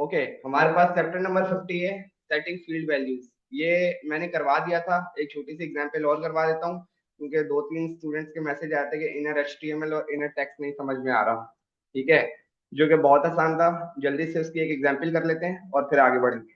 Okay, हमारे पास chapter number 50 है, setting field values. ये मैंने करवा दिया था, एक छोटी सी एग्जांपल और करवा देता हूँ, क्योंकि दो तीन स्टूडेंट्स के मैसेज आते हैं कि इनर एचटीएमएल और इनर टेक्स्ट नहीं समझ में आ रहा। ठीक है, जो कि बहुत आसान था। जल्दी से उसकी एक एग्जांपल कर लेते हैं और फिर आगे बढ़ेंगे।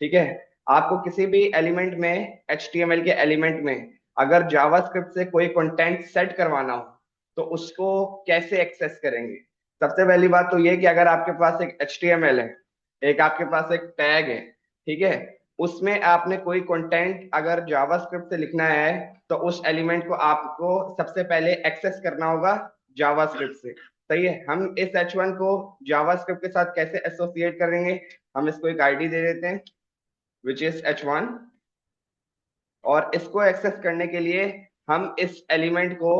ठीक है, आपको किसी भी एलिमेंट में, एचटीएमएल के एलिमेंट में, अगर जावास्क्रिप्ट से कोई कंटेंट सेट करवाना हो तो उसको कैसे एक्सेस करेंगे। सबसे पहली बात तो ये कि अगर आपके पास एक एचटीएमएल है, एक आपके पास एक टैग है, ठीक है, उसमें आपने कोई कंटेंट अगर जावास्क्रिप्ट से लिखना है तो उस एलिमेंट को आपको सबसे पहले एक्सेस करना होगा जावास्क्रिप्ट से। सही है, हम इस H1 को जावास्क्रिप्ट के साथ कैसे एसोसिएट करेंगे, हम इसको एक आईडी दे देते हैं विच इज H1, और इसको एक्सेस करने के लिए हम इस एलिमेंट को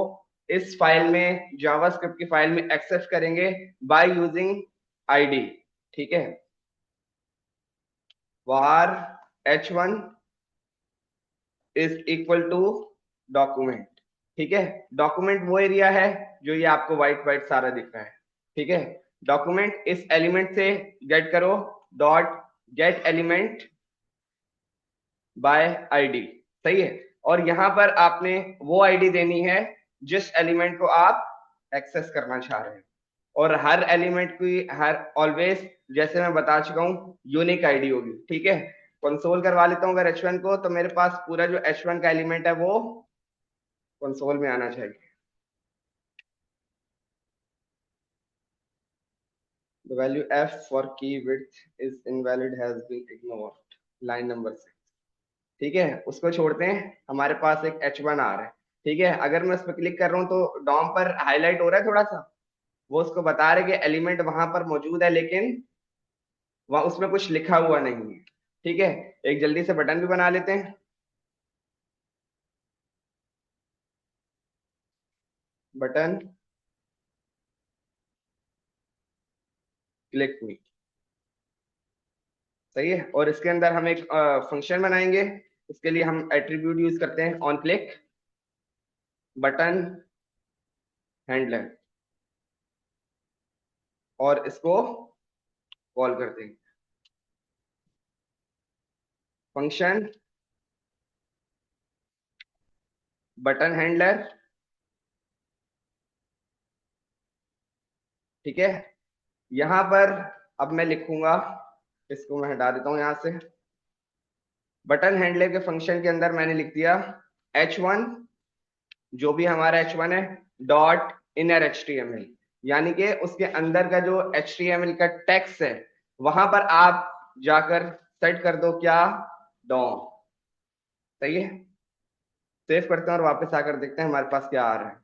इस फाइल में, जावास्क्रिप्ट की फाइल में एक्सेस करेंगे बाय यूजिंग आईडी। ठीक है, var H1 is equal to document. ठीक है, डॉक्यूमेंट वो एरिया है जो ये आपको व्हाइट व्हाइट सारा दिख रहा है। ठीक है, डॉक्यूमेंट इस एलिमेंट से गेट करो, dot get element by ID. सही है, और यहां पर आपने वो आईडी देनी है जिस एलिमेंट को आप एक्सेस करना चाह रहे हैं। और हर एलिमेंट की, हर ऑलवेज, जैसे मैं बता चुका हूँ, यूनिक आईडी होगी। ठीक है, कंसोल करवा लेता हूँ अगर H1 को, तो मेरे पास पूरा जो H1 का एलिमेंट है वो कंसोल में आना चाहिए। The value f for key width is invalid has been ignored, line number 6। ठीक है, उसको छोड़ते हैं, हमारे पास एक H1 आ रहा है। ठीक है, अगर मैं उस पर क्लिक कर रहा हूँ तो डॉम पर हाईलाइट हो रहा है थोड़ा सा, वो उसको बता रहे कि एलिमेंट वहां पर मौजूद है लेकिन वहां उसमें कुछ लिखा हुआ नहीं है। ठीक है, एक जल्दी से बटन भी बना लेते हैं, बटन क्लिक मी। सही है, और इसके अंदर हम एक फंक्शन बनाएंगे। उसके लिए हम एट्रीब्यूट यूज करते हैं ऑन क्लिक बटन हैंडलर, और इसको कॉल करते हैं फंक्शन बटन हैंडलर। ठीक है, यहां पर अब मैं लिखूंगा, इसको मैं हटा देता हूं यहां से। बटन हैंडलर के फंक्शन के अंदर मैंने लिख दिया H1, जो भी हमारा H1 है, डॉट इनर HTML, यानी कि उसके अंदर का जो HTML का टेक्स्ट है वहां पर आप जाकर सेट कर दो क्या, डॉम। सही है, सेव करते हैं और वापस आकर देखते हैं हमारे पास क्या आ रहा है।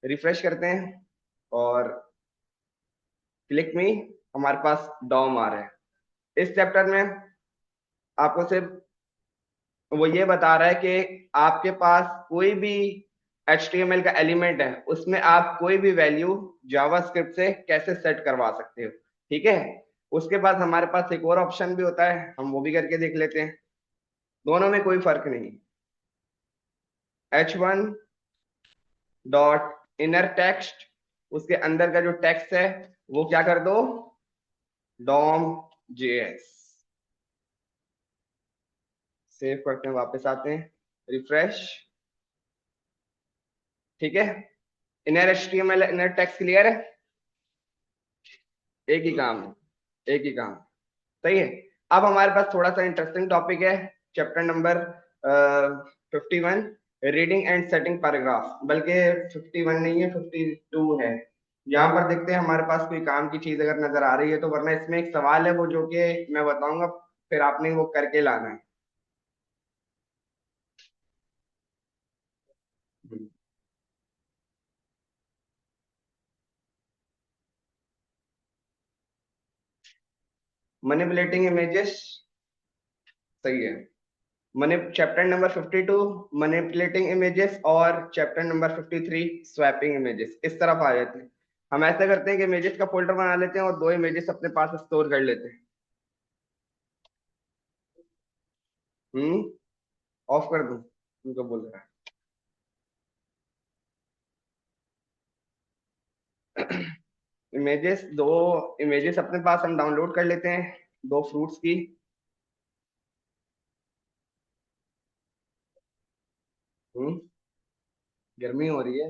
रिफ्रेश करते हैं और क्लिक में हमारे पास डॉम आ रहा है। इस चैप्टर में आपको सिर्फ वो ये बता रहा है कि आपके पास कोई भी HTML का एलिमेंट है उसमें आप कोई भी वैल्यू जावास्क्रिप्ट से कैसे सेट करवा सकते हो। ठीक है, उसके बाद हमारे पास एक और ऑप्शन भी होता है, हम वो भी करके देख लेते हैं। दोनों में कोई फर्क नहीं। H1 डॉट इनर टेक्स्ट, उसके अंदर का जो टेक्स्ट है वो क्या कर दो, डॉम JS। सेव करते हैं, वापस आते हैं, रिफ्रेश। ठीक है, inner HTML inner text clear है, एक ही काम है, एक ही काम। सही है, अब हमारे पास थोड़ा सा इंटरेस्टिंग टॉपिक है, chapter number 51, reading and setting paragraph, बल्कि 51 नहीं है, 52 है। यहाँ पर देखते हैं हमारे पास कोई काम की चीज अगर नजर आ रही है तो, वरना इसमें एक सवाल है वो जो कि मैं बताऊंगा, फिर आपने वो करके लाना है। मैनिपुलेटिंग इमेजेस, सही है। Money chapter number 52 manipulating images, और चैप्टर नंबर 53 स्वैपिंग इमेजेस इस तरफ आ जाते हैं। हम ऐसा करते हैं कि इमेजेस का फोल्डर बना लेते हैं और दो इमेजेस अपने पास स्टोर कर लेते हैं। ऑफ कर दूं, उनको बोल रहा है। इमेजेस, दो इमेजेस अपने पास हम डाउनलोड कर लेते हैं, दो फ्रूट्स की। हम्म। गर्मी हो रही है।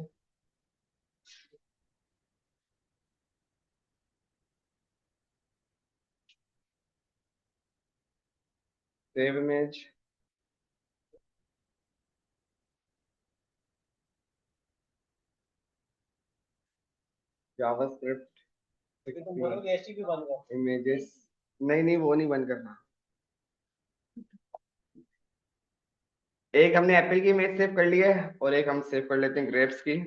Save image. JavaScript images. नहीं नहीं, वो नहीं बंद करना। एक हमने एप्पल की इमेज सेव कर ली है, और एक हम सेव कर लेते हैं ग्रेप्स की।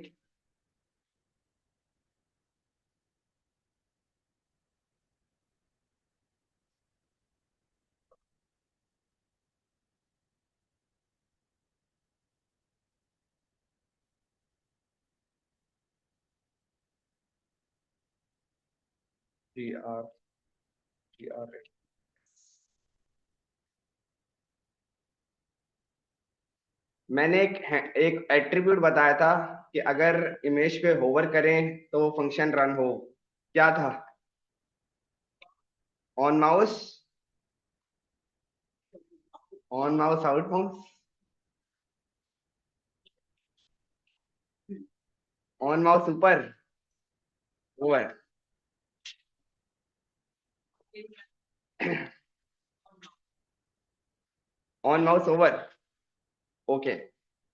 GR GR। मैंने एक एट्रीब्यूट बताया था कि अगर इमेज पे होवर करें तो वो फंक्शन रन हो। क्या था? On mouse, on mouse, out mouse, on mouse ऊपर, over. On mouse over. Okay.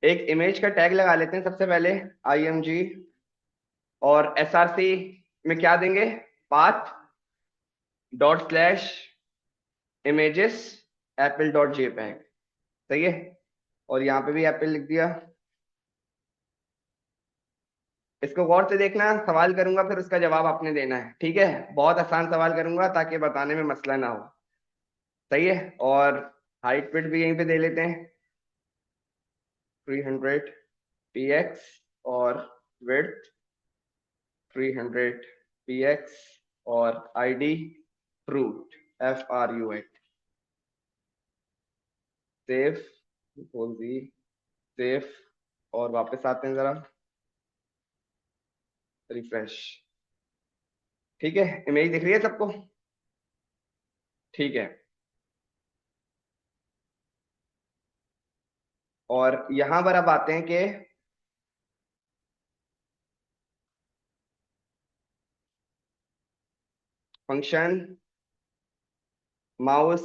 एक इमेज का टैग लगा लेते हैं सबसे पहले, IMG। और SRC में क्या देंगे? Path dot slash images Apple dot JPEG। सही है। और यहाँ पे भी एप्पल लिख दिया। इसको गौर से देखना, सवाल करूंगा फिर उसका जवाब आपने देना है, ठीक है? बहुत आसान सवाल करूंगा ताकि बताने में मसला ना हो। सही है। और हाइट पिट भी यहीं पे दे लेते हैं, 300 px। और विड्थ 300 px। और ID फ्रूट, FRUIT। सेफ, बोल दी, सेफ। और वापस आते हैं जरा, रिफ्रेश। ठीक है, इमेज दिख रही है सबको? ठीक है। और यहां पर अब आते हैं कि फंक्शन माउस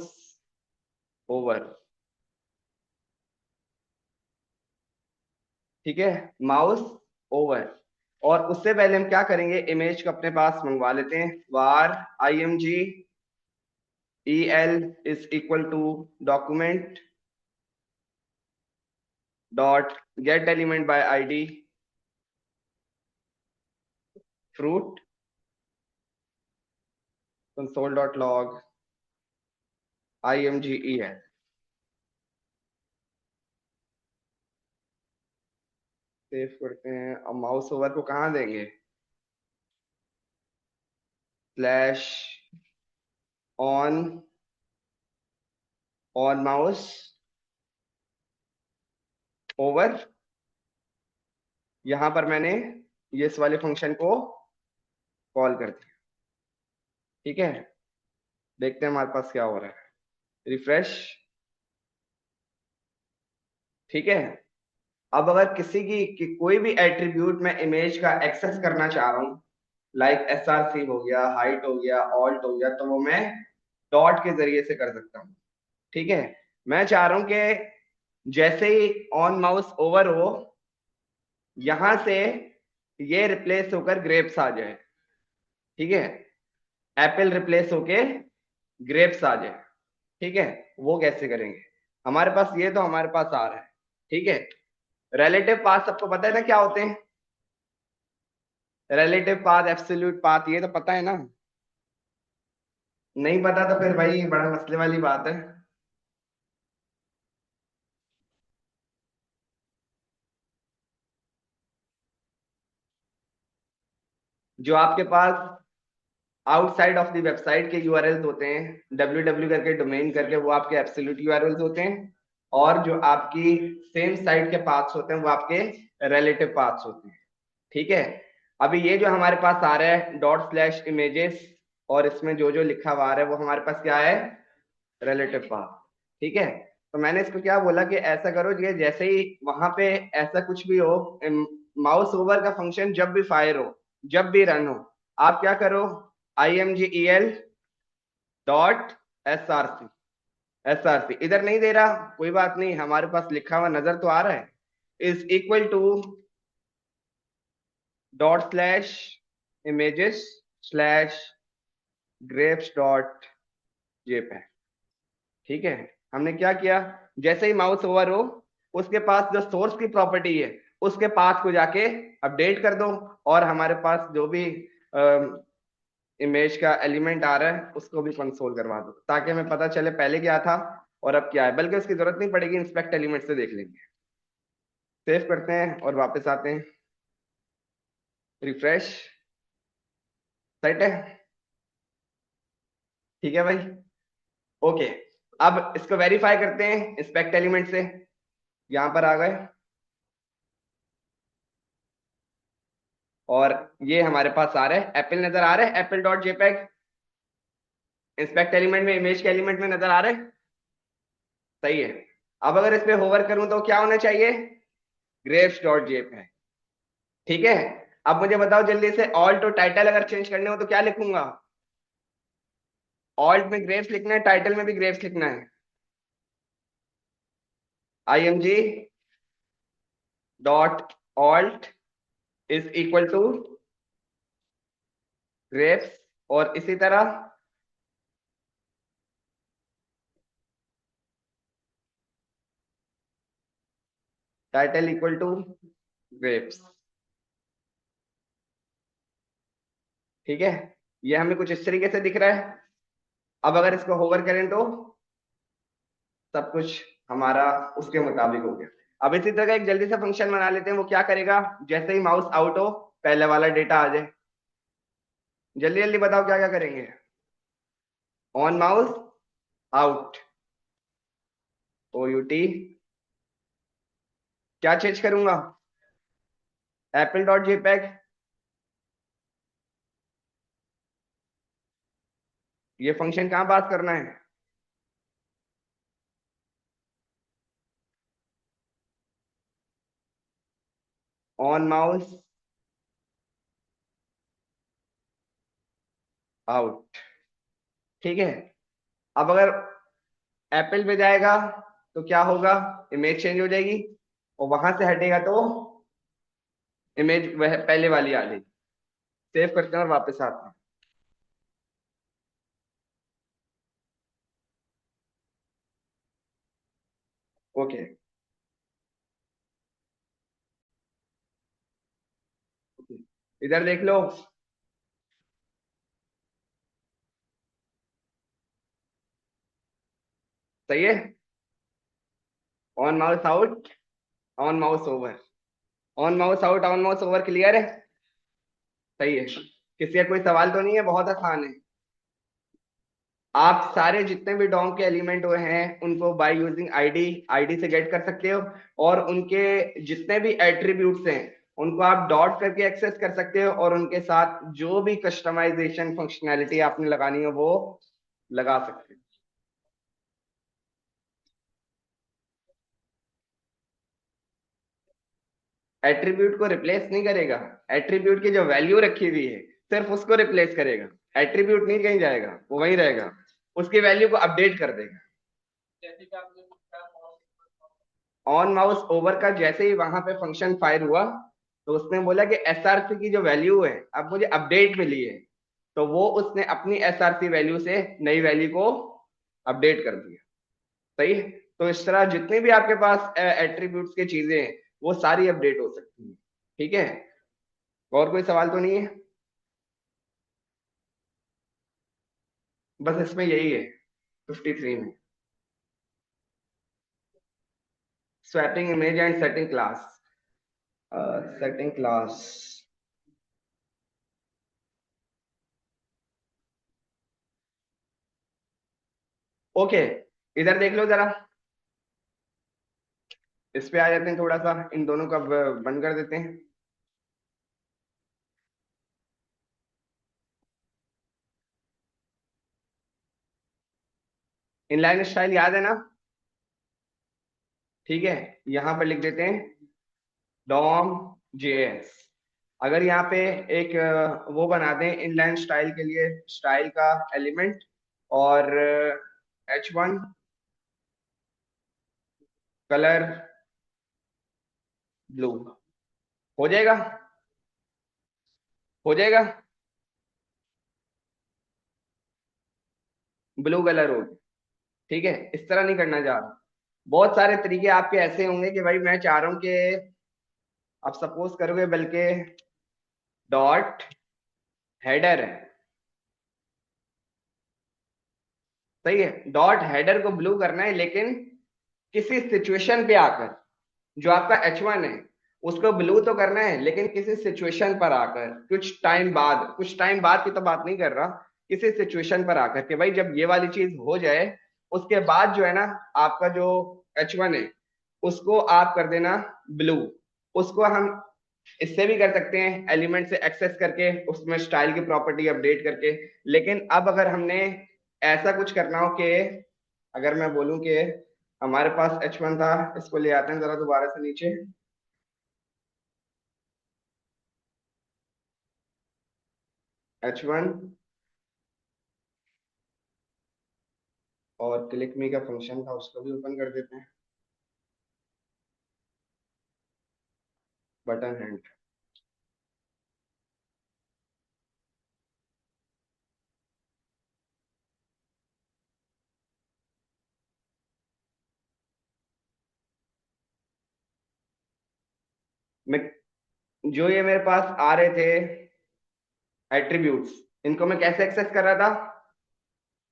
ओवर। ठीक है, माउस ओवर। और उससे पहले हम क्या करेंगे, इमेज को अपने पास मंगवा लेते हैं। var img el is equal to document dot get element by ID fruit console dot log imgel। Save करते हैं। अब माउस ओवर को कहाँ देंगे? Slash on, on mouse over. यहां पर मैंने ये इस वाले फंक्शन को कॉल कर दिया। ठीक है, देखते हैं हमारे पास क्या हो रहा है। रिफ्रेश। ठीक है। अब अगर किसी की कोई भी एट्रीब्यूट मैं इमेज का एक्सेस करना चाह रहा हूँ, लाइक SRC हो गया, हाइट हो गया, ऑल्ट हो गया, तो वो मैं डॉट के जरिए से कर सकता हूँ। ठीक है। मैं चाह रहा हूं कि जैसे ही ऑन माउस ओवर हो, यहां से ये रिप्लेस होकर ग्रेप्स आ जाए। ठीक है, एप्पल रिप्लेस होके ग्रेप्स आ जाए। ठीक है, वो कैसे करेंगे? हमारे पास ये तो हमारे पास आ रहा है। ठीक है। रिलेटिव पाथ सबको पता है ना क्या होते हैं? रिलेटिव पाथ, एब्सोल्यूट पाथ, ये तो पता है ना? नहीं पता तो फिर भाई बड़ा मसले वाली बात है। जो आपके पास आउटसाइड ऑफ द वेबसाइट के यूआरएल्स होते हैं, www करके, डोमेन करके, वो आपके एब्सोल्यूट यूआरएल्स होते हैं। और जो आपकी सेम साइट के पाथ्स होते हैं वो आपके रिलेटिव पाथ्स होते हैं। ठीक है। अभी ये जो हमारे पास आ रहा है डॉट स्लैश इमेजेस, और इसमें जो जो लिखा हुआ आ रहा है वो हमारे पास क्या है, रिलेटिव पाथ। ठीक है, तो मैंने इसको क्या बोला कि ऐसा करो ये जैसे ही वहां पे ऐसा कुछ भी हो, माउस ओवर का फंक्शन जब भी फायर हो, जब भी रन हो, आप क्या करो, IMGEL डॉट SRC। SRC इधर नहीं दे रहा, कोई बात नहीं, हमारे पास लिखा हुआ नजर तो आ रहा है, is equal to dot slash images slash grapes dot JPEG. ठीक है, हमने क्या किया, जैसे ही माउस ओवर हो, उसके पास जो सोर्स की प्रॉपर्टी है उसके पाथ को जाके अपडेट कर दो, और हमारे पास जो भी इमेज का एलिमेंट आ रहा है उसको भी कंसोल करवा दो, ताकि हमें पता चले पहले क्या था और अब क्या है, बल्कि उसकी जरूरत नहीं पड़ेगी, इंस्पेक्ट एलिमेंट से देख लेंगे। सेव करते हैं और वापस आते हैं, रिफ्रेश, सेट है, ठीक है भाई, ओके। अब इसको वेरीफाई करते हैं इंस्पेक्ट एलिमेंट से, यहां पर आ गए, और ये हमारे पास आ रहा है एप्पल, नजर आ रहा है Apple dot JPEG, inspect element में, इमेज के एलिमेंट में नजर आ रहा है, सही है। अब अगर इस पे होवर करूं तो क्या होना चाहिए, ग्रेप्स डॉट जेपैग। ठीक है, अब मुझे बताओ जल्दी से, ऑल्ट और टाइटल अगर चेंज करने हो तो क्या लिखूंगा, ऑल्ट में ग्रेप्स लिखना है, टाइटल में भी ग्रेप्स लिखना है, IMG dot alt is equal to grapes, और इसी तरह टाइटल इक्वल टू ग्रेप्स। ठीक है, ये हमें कुछ इस तरीके से दिख रहा है। अब अगर इसको होवर करें तो सब कुछ हमारा उसके मुताबिक हो गया। अब इसी तरह का एक जल्दी से फंक्शन बना लेते हैं, वो क्या करेगा, जैसे ही माउस आउट हो पहले वाला डेटा आ जाए, जल्दी जल्दी बताओ क्या क्या करेंगे, ऑन माउस आउट, OUT, क्या चेंज करूंगा, एप्पल डॉट जेपैग, ये फंक्शन कहाँ पास करना है, ऑन माउस आउट। ठीक है, अब अगर एप्पल पे जाएगा तो क्या होगा, इमेज चेंज हो जाएगी, और वहां से हटेगा तो इमेज वह पहले वाली आ जाएगी। सेव करते हैं और वापस आते हैं, ओके। इधर देख लो, सही है, on mouse out, on mouse over, on mouse out, on mouse over, clear है, सही है। किसी का कोई सवाल तो नहीं है, बहुत आसान है। आप सारे जितने भी डोम के एलिमेंट हुए हैं उनको बाय यूजिंग आईडी से गेट कर सकते हो, और उनके जितने भी एट्रीब्यूट्स हैं उनको आप डॉट करके एक्सेस कर सकते हो, और उनके साथ जो भी कस्टमाइजेशन फंक्शनैलिटी आपने लगानी है वो लगा सकते हो। एट्रीब्यूट को रिप्लेस नहीं करेगा, एट्रीब्यूट की जो वैल्यू रखी हुई है सिर्फ उसको रिप्लेस करेगा, एट्रीब्यूट नहीं कहीं जाएगा, वो वहीं रहेगा, उसकी वैल्यू को अपडेट कर देगा। ऑन माउस ओवर का जैसे ही वहां पे फंक्शन फायर हुआ, तो उसने बोला कि SRC की जो वैल्यू है अब मुझे अपडेट मिली है, तो वो उसने अपनी SRC वैल्यू से नई वैल्यू को अपडेट कर दिया, सही है। तो इस तरह जितने भी आपके पास एट्रीब्यूट्स की चीजें हैं वो सारी अपडेट हो सकती हैं। ठीक है, और कोई सवाल तो नहीं है, बस इसमें यही है 53 में, swapping image and setting class, setting class, okay. इधर देख लो जरा, इस पे आ जाते हैं, थोड़ा सा इन दोनों का बंद कर देते हैं। इनलाइन स्टाइल याद है ना? ठीक है, यहां पर लिख देते हैं डॉम जेएस। अगर यहाँ पे एक वो बना दें इनलाइन स्टाइल के लिए स्टाइल का एलिमेंट, और H1 कलर ब्लू, हो जाएगा? हो जाएगा, ब्लू कलर हो गया। ठीक है, इस तरह नहीं करना चाह रहा। बहुत सारे तरीके आपके ऐसे होंगे कि भाई मैं चाह रहा हूं कि आप सपोज करोगे, बल्कि डॉट हेडर है, सही है, डॉट हेडर को ब्लू करना है, लेकिन किसी सिचुएशन पे आकर, जो आपका H1 है उसको ब्लू तो करना है, लेकिन किसी सिचुएशन पर आकर, कुछ टाइम बाद, कुछ टाइम बाद की तो बात नहीं कर रहा, किसी सिचुएशन पर आकर कि भाई जब ये वाली चीज हो जाए, उसके बाद जो है ना, आपका जो H1 है उसको आप कर देना ब्लू। उसको हम इससे भी कर सकते हैं, एलिमेंट से एक्सेस करके उसमें स्टाइल की प्रॉपर्टी अपडेट करके। लेकिन अब अगर हमने ऐसा कुछ करना हो कि, अगर मैं बोलूं कि हमारे पास H1 था, इसको ले आते हैं जरा दोबारा से नीचे। H1 और क्लिक मी का फंक्शन था, उसको भी ओपन कर देते हैं, बटन हैंड। मैं जो ये मेरे पास आ रहे थे एट्रीब्यूट्स, इनको मैं कैसे एक्सेस कर रहा था?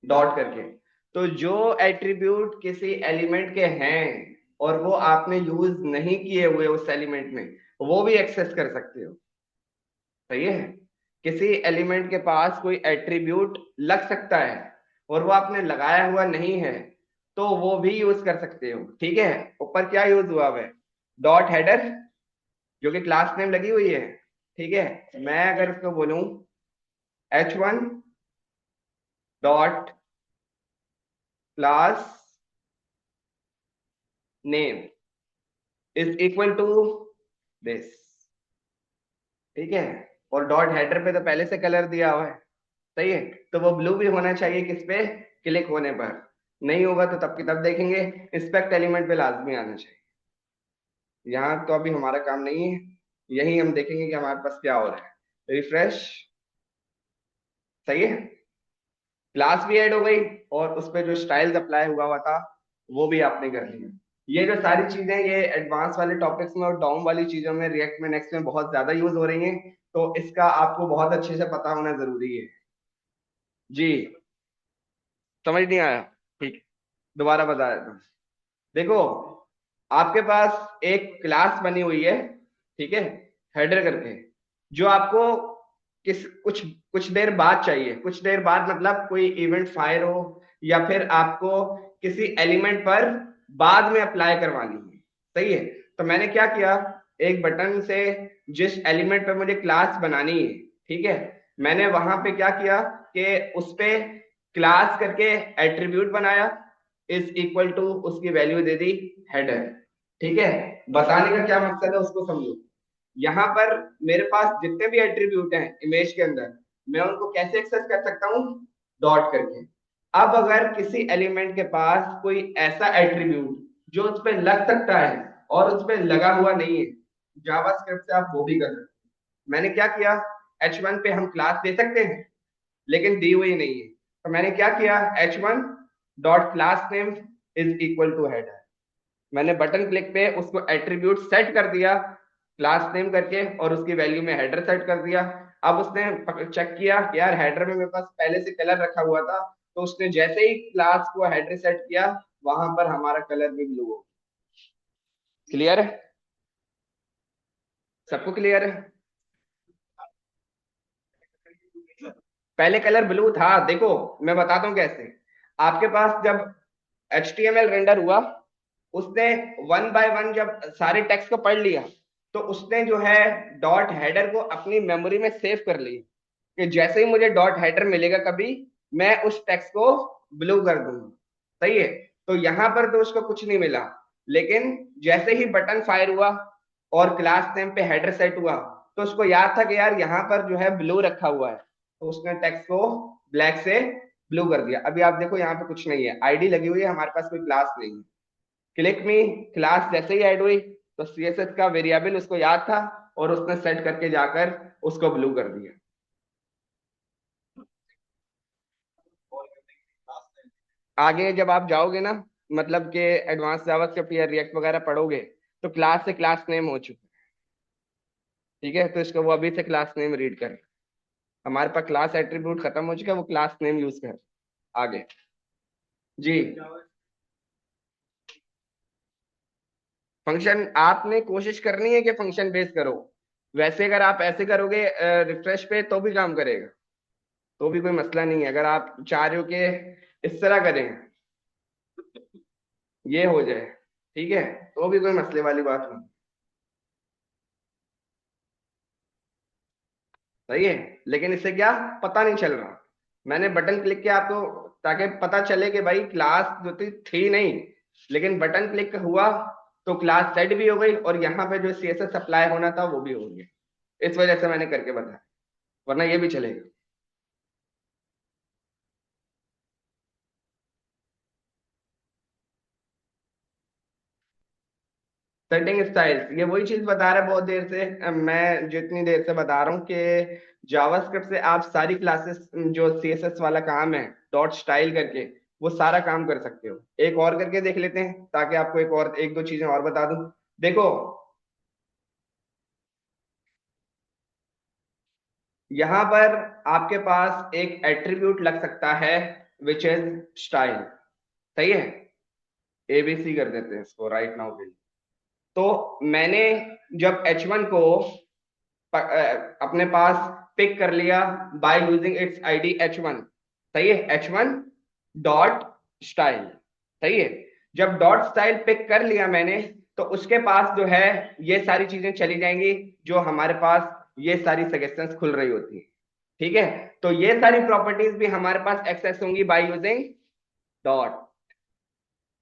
डॉट करके। तो जो एट्रीब्यूट किसी एलिमेंट के हैं और वो आपने यूज नहीं किए हुए उस एलिमेंट में, वो भी एक्सेस कर सकते हो। सही है, किसी एलिमेंट के पास कोई एट्रीब्यूट लग सकता है और वो आपने लगाया हुआ नहीं है, तो वो भी यूज कर सकते हो। ठीक है, ऊपर क्या यूज हुआ है? डॉट हेडर, जो कि क्लास नेम लगी हुई है। ठीक है, मैं अगर इसको बोलूं H1 dot class name is equal to this. ठीक है, और डॉट हेडर पे तो पहले से कलर दिया हुआ है। सही है, तो वो ब्लू भी होना चाहिए किस पे? क्लिक होने पर। नहीं होगा तो तब की तब देखेंगे, इंस्पेक्ट एलिमेंट पे लाजमी आना चाहिए। यहाँ तो अभी हमारा काम नहीं है, यही हम देखेंगे कि हमारे पास क्या हो रहा है। रिफ्रेश, सही है, क्लास भी ऐड हो गई, और उस पर जो स्टाइल्स अप्लाई हुआ था वो भी आपने कर लिया। ये जो सारी चीजें ये एडवांस वाले टॉपिक्स में और डाउन वाली चीजों में रिएक्ट में नेक्स्ट में बहुत ज्यादा यूज हो रही हैं, तो इसका आपको बहुत अच्छे से पता होना जरूरी है। जी, समझ नहीं आया? ठीक, दोबारा बता देता हूँ। देखो, आपके पास एक क्लास बनी हुई है, ठीक है, हेडर करके, जो आपको किस कुछ कुछ देर बाद चाहिए। कुछ देर बाद मतलब कोई इवेंट फायर हो, या फिर आपको किसी एलिमेंट पर बाद में अप्लाई करवानी है। सही है, तो मैंने क्या किया, एक बटन से जिस एलिमेंट पर मुझे क्लास बनानी है, ठीक है, मैंने वहां पे क्या किया कि उस पे क्लास करके एट्रीब्यूट बनाया, इज इक्वल टू उसकी वैल्यू दे दी हेडर। ठीक है, बताने का क्या मकसद है उसको समझो। यहाँ पर मेरे पास जितने भी एट्रीब्यूट हैं इमेज के अंदर, मैं उनको कैसे एक्सेस कर सकता हूँ? डॉट करके। अब अगर किसी एलिमेंट के पास कोई ऐसा एट्रीब्यूट जो उस पर लग सकता है और उस पर लगा हुआ नहीं है, जावास्क्रिप्ट से आप वो भी कर सकते हैं। मैंने क्या किया, H1 पे हम क्लास दे सकते हैं, लेकिन दी हुई नहीं है, तो मैंने क्या किया, H1 dot class name is equal to header. मैंने बटन क्लिक पे उसको एट्रीब्यूट सेट कर दिया क्लास नेम करके, और उसकी वैल्यू में हेडर सेट कर दिया। अब उसने चेक किया कि यार हेडर में मेरे पास पहले से कलर रखा हुआ था, तो उसने जैसे ही क्लास को हेडर सेट किया, वहां पर हमारा कलर भी ब्लू हो। क्लियर है? सबको क्लियर है? पहले कलर ब्लू था, देखो मैं बताता हूँ कैसे। आपके पास जब HTML रेंडर हुआ, उसने वन बाय वन जब सारे टेक्स्ट को पढ़ लिया, तो उसने जो है डॉट हेडर को अपनी मेमोरी में सेव कर ली, कि जैसे ही मुझे डॉट हेडर मिलेगा कभी, मैं उस टेक्स्ट को ब्लू कर दूंगा। सही है। तो यहाँ पर तो उसको कुछ नहीं मिला, लेकिन जैसे ही बटन फायर हुआ और क्लास नेम पे हेडर सेट हुआ, तो उसको याद था कि यार यहाँ पर जो है ब्लू रखा हुआ है, तो उसने टेक्स्ट को ब्लैक से ब्लू कर दिया। अभी आप देखो यहाँ पे कुछ नहीं है, आईडी लगी हुई है, हमारे पास कोई क्लास नहीं है। क्लिक मी, क्लास जैसे ही ऐड हुई तो सीएसएस का वेरिएबल उसको याद था और उसने सेट करके जाकर उसको ब्लू कर दिया। आगे जब आप जाओगे ना, मतलब कि एडवांस जावास्क्रिप्ट या रिएक्ट वगैरह पढ़ोगे, तो क्लास से क्लास नेम हो चुका है। ठीक है, तो इसको वो अभी से क्लास नेम रीड करें। हमारे पास क्लास एट्रीब्यूट खत्म हो चुका है, वो क्लास नेम यूज कर आगे। जी, फंक्शन आपने कोशिश करनी है कि फंक्शन बेस करो। वैसे अगर आप ऐसे करोगे रिफ्रेश पे तो भी काम करेगा, तो भी कोई मसला नहीं है। अगर आप चाह रहे हो कि इस तरह करें, ये हो जाए, ठीक है, तो भी कोई मसले वाली बात नहीं। सही है, लेकिन इससे क्या पता नहीं चल रहा। मैंने बटन क्लिक किया आपको ताकि पता चले कि भाई क्लास जो थी नहीं, लेकिन बटन क्लिक हुआ तो क्लास सेट भी हो गई और यहाँ पे जो सीएसएस अप्लाई होना था वो भी हो गया। इस वजह से मैंने करके बताया, वरना ये भी चलेगा। सेटिंग स्टाइल्स, ये वही चीज बता रहा है बहुत देर से, मैं जितनी देर से बता रहा हूँ कि जावास्क्रिप्ट से आप सारी क्लासेस, जो सीएसएस वाला काम है डॉट स्टाइल करके, वो सारा काम कर सकते हो। एक और करके देख लेते हैं ताकि आपको एक और एक दो चीजें और बता दूं। देखो, यहाँ पर आपके पास एक एट्रीब्यूट लग सकता है विच इज स्टाइल। सही है, एबीसी कर देते हैं इसको राइट नाउ के लिए। तो मैंने जब H1 को अपने पास पिक कर लिया by using its ID H1, सही है, H1 डॉट स्टाइल। सही है, जब डॉट स्टाइल पिक कर लिया मैंने, तो उसके पास जो है ये सारी चीजें चली जाएंगी, जो हमारे पास ये सारी सजेशंस खुल रही होती है। ठीक है, तो ये सारी प्रॉपर्टीज भी हमारे पास एक्सेस होंगी बाय यूजिंग डॉट।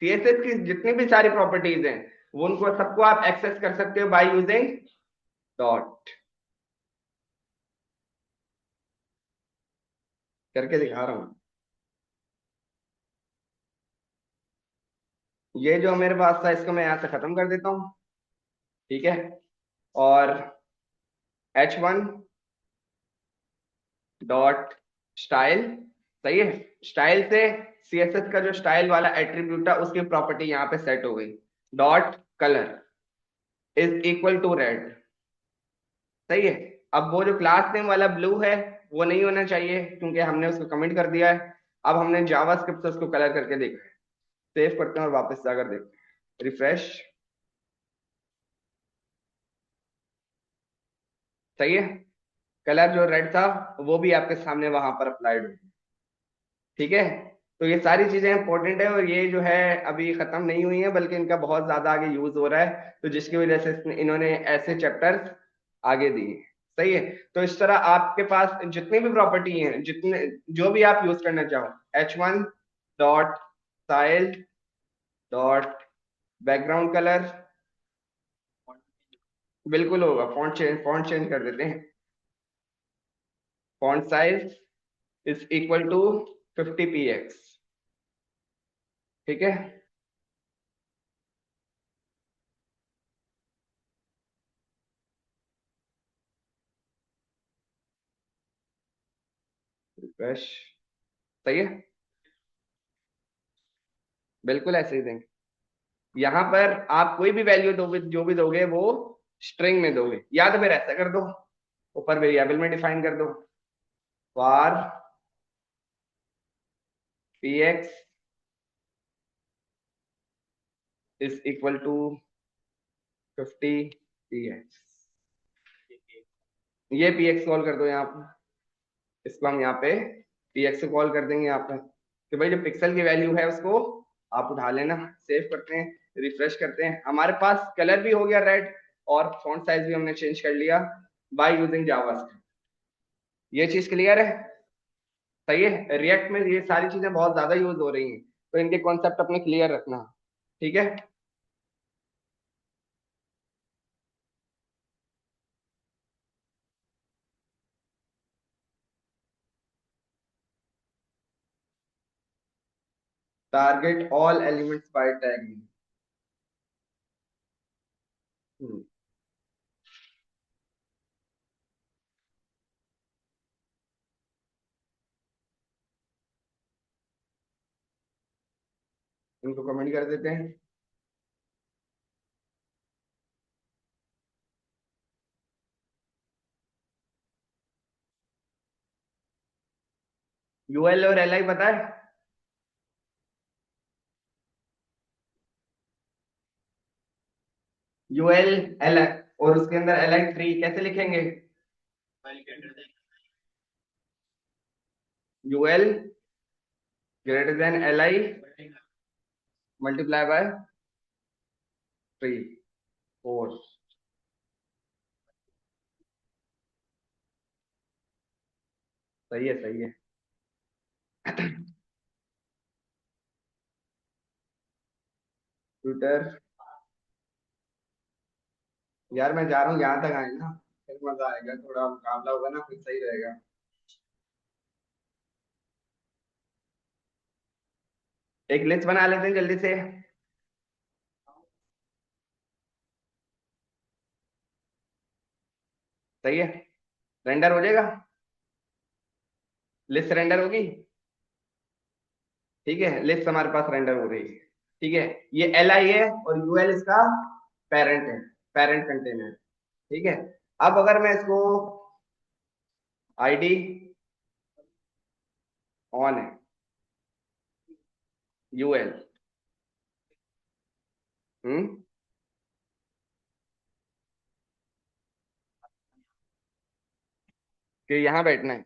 सीएसएस की जितनी भी सारी प्रॉपर्टीज हैं, वो उनको सबको आप एक्सेस कर सकते हो बाय यूजिंग डॉट। करके दिखा रहा हूं। ये जो मेरे पास था इसको मैं यहां से खत्म कर देता हूँ। ठीक है, और H1 डॉट स्टाइल, सही है, स्टाइल से सीएसएस का जो स्टाइल वाला एट्रीब्यूट था उसकी प्रॉपर्टी यहाँ पे सेट हो गई। Dot colour is equal to red. सही है, अब वो जो क्लास नेम वाला ब्लू है वो नहीं होना चाहिए क्योंकि हमने उसको कमिट कर दिया है। अब हमने जावास्क्रिप्ट से उसको कलर करके देखा है। सेव करते हैं और वापस जाकर देखते हैं, रिफ्रेश। सही है, कलर जो रेड था वो भी आपके सामने वहां पर अप्लाइड हो। ठीक है, तो ये सारी चीजें इंपॉर्टेंट है और ये जो है अभी खत्म नहीं हुई है, बल्कि इनका बहुत ज्यादा आगे यूज हो रहा है, तो जिसकी वजह से इन्होंने ऐसे चैप्टर्स आगे दिए। सही है, तो इस तरह आपके पास जितनी भी प्रॉपर्टी हैं, जितने जो भी आप यूज करना चाहो, H1 dot style dot background colour, बिल्कुल होगा। फॉन्ट चेंज कर देते हैं। Font size is equal to 50 px। ठीक है, रिफ्रेश। सही है, बिल्कुल ऐसे ही देंगे। यहाँ पर आप कोई भी वैल्यू दोगे, जो भी दोगे वो स्ट्रिंग में दोगे, या तो फिर ऐसा कर दो, ऊपर वेरिएबल में डिफाइन कर दो, var px is equal to 50 px। ये px कॉल कर दो यहाँ पे, इसको हम यहाँ पे px से कॉल कर देंगे यहाँ पे, कि भाई जो पिक्सल की वैल्यू है उसको आप उठा लेना। सेव करते हैं, रिफ्रेश करते हैं, हमारे पास कलर भी हो गया रेड और फॉन्ट साइज भी हमने चेंज कर लिया बाय यूजिंग जावास्क्रिप्ट। ये चीज क्लियर है। सही है, रिएक्ट में ये सारी चीजें बहुत ज्यादा यूज हो रही हैं, तो इनके कॉन्सेप्ट अपने क्लियर रखना। ठीक है। Target all elements bye tagging. इनको कमेंट कर देते हैं। यूएल और एल आई पता है। यूएल एल और उसके अंदर एल आई ट्री कैसे लिखेंगे। UL greater than L I multiply by three. Four. सही है सही है। ट्विटर। यार मैं जा रहा हूँ यहाँ तक आए ना, फिर मजा आएगा, थोड़ा मुकाबला होगा ना, फिर सही रहेगा। एक लिस्ट बना लेते हैं जल्दी से। सही है। रेंडर हो जाएगा। लिस्ट रेंडर होगी। ठीक है, लिस्ट हमारे पास रेंडर हो रही है। ठीक है। ये एल आई है और यूएल इसका पेरेंट है, पेरेंट कंटेनर। ठीक है। अब अगर मैं इसको आईडी ऑन है, यूएल। हम्म। कि यहाँ बैठना है।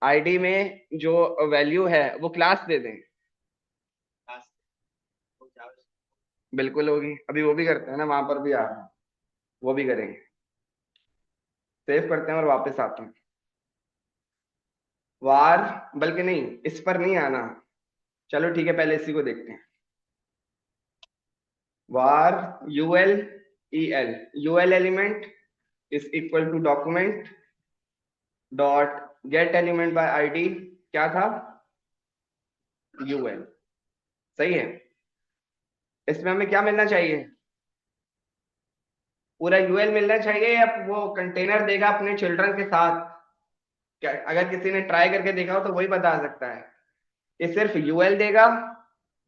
आईडी में जो वैल्यू है वो क्लास दे दें। बिल्कुल होगी, अभी वो भी करते हैं ना, वहां पर भी आ रहा है, वो भी करेंगे। सेव करते हैं और वापस आते हैं। वार, बल्कि नहीं, इस पर नहीं आना। चलो ठीक है, पहले इसी को देखते हैं। var ul el, ul element is equal to document dot get element by ID. क्या था। ul। सही है। इसमें हमें क्या मिलना चाहिए। पूरा यूएल मिलना चाहिए या वो कंटेनर देगा अपने चिल्ड्रन के साथ। क्या अगर किसी ने ट्राई करके देखा हो तो वही बता सकता है। ये सिर्फ यूएल देगा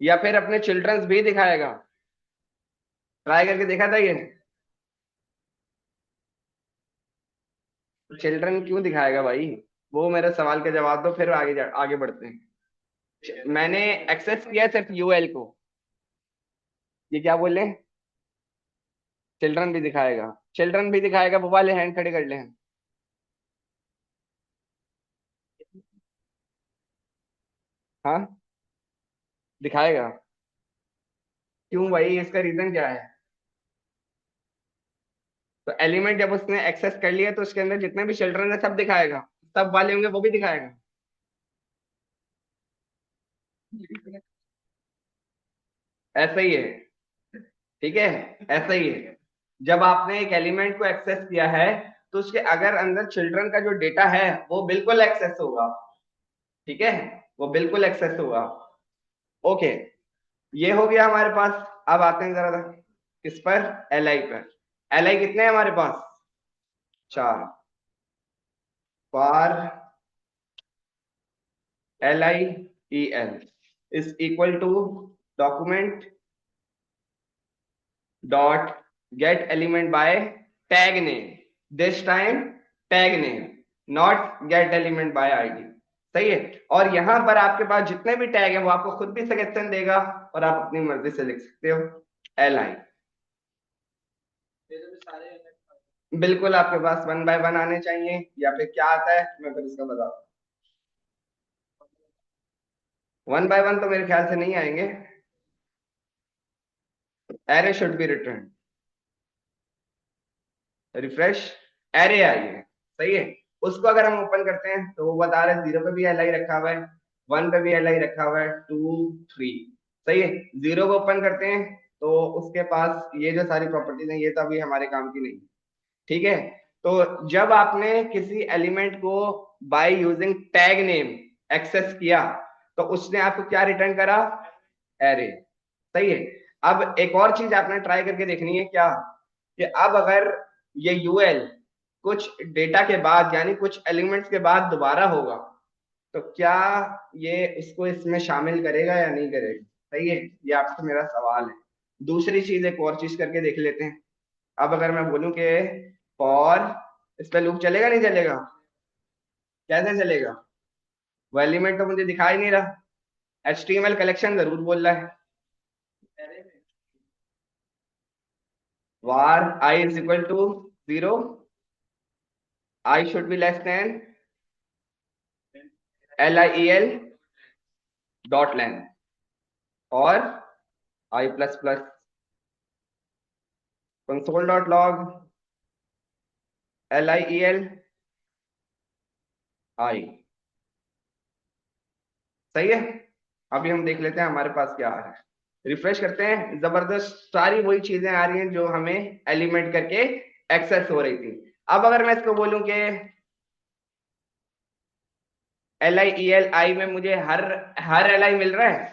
या फिर अपने चिल्ड्रंस भी दिखाएगा। ट्राई करके देखा था ये। चिल्ड्रन क्यों दिखाएगा भाई। वो मेरे सवाल का जवाब दो, फिर आगे बढ़ते हैं। मैंने एक्सेस किया सिर्फ यूएल को। ये क्या बोले। चिल्ड्रन भी दिखाएगा। चिल्ड्रन भी दिखाएगा, वो वाले हैंड खड़े कर ले। हाँ, दिखाएगा। क्यों भाई, इसका रीजन क्या है। तो एलिमेंट जब उसने एक्सेस कर लिया तो उसके अंदर जितने भी चिल्ड्रन है सब दिखाएगा। सब वाले होंगे वो भी दिखाएगा। ऐसा ही है। ठीक है। ऐसा ही है। जब आपने एक एलिमेंट को एक्सेस किया है तो उसके अगर अंदर चिल्ड्रन का जो डेटा है वो बिल्कुल एक्सेस होगा। ठीक है। वो बिल्कुल एक्सेस होगा। ओके। ये हो गया हमारे पास। अब आते हैं जरा किस पर। एल आई पर। एल आई कितने हैं हमारे पास। चार। For L I E L is equal to document dot get element by tag name. This time tag name, not get element by ID. सही है। और यहां पर आपके पास जितने भी टैग है वो आपको खुद भी सजेशन देगा और आप अपनी मर्जी से लिख सकते हो। L I. बिल्कुल आपके पास वन बाय वन आने चाहिए, या फिर क्या आता है मैं फिर इसका बताता हूँ। वन बाय वन तो मेरे ख्याल से नहीं आएंगे। Array should be return. Refresh. Array आई है। सही है। उसको अगर हम ओपन करते हैं तो वो बता रहे हैं 0 पे भी एल आई रखा हुआ है, 1 पे भी एल आई रखा हुआ है, 2 3। सही है। 0 को ओपन करते हैं तो उसके पास ये जो सारी प्रॉपर्टीज हैं ये तो अभी हमारे काम की नहीं। ठीक है। तो जब आपने किसी एलिमेंट को by using tag name access किया तो उसने आपको क्या रिटर्न करा? एरे। सही है। अब एक और चीज आपने ट्राई करके देखनी है क्या, कि अब अगर ये यूएल कुछ डेटा के बाद यानी कुछ एलिमेंट्स के बाद दोबारा होगा तो क्या ये इसको इसमें शामिल करेगा या नहीं करेगा? सही है। ये आपसे मेरा सवाल है। दूसरी चीज एक और चीज करके देख लेते हैं। अब अगर मैं बोलूं कि फॉर, इस पे लूप चलेगा नहीं चलेगा? कैसे चलेगा? वो एलिमेंट तो मुझे दिखाई नहीं रहा। HTML कलेक्शन जरूर बोल रहा है। var I is equal to 0, I should be less than LIEL dot length और I plus plus console dot log LIEL I। सही है। अभी हम देख लेते हैं हमारे पास क्या आ रहा है। रिफ्रेश करते हैं, जबरदस्त सारी वही चीजें आ रही हैं जो हमें एलिमेंट करके एक्सेस हो रही थी। अब अगर मैं इसको बोलूं कि LIEL में मुझे हर हर LI मिल रहा है।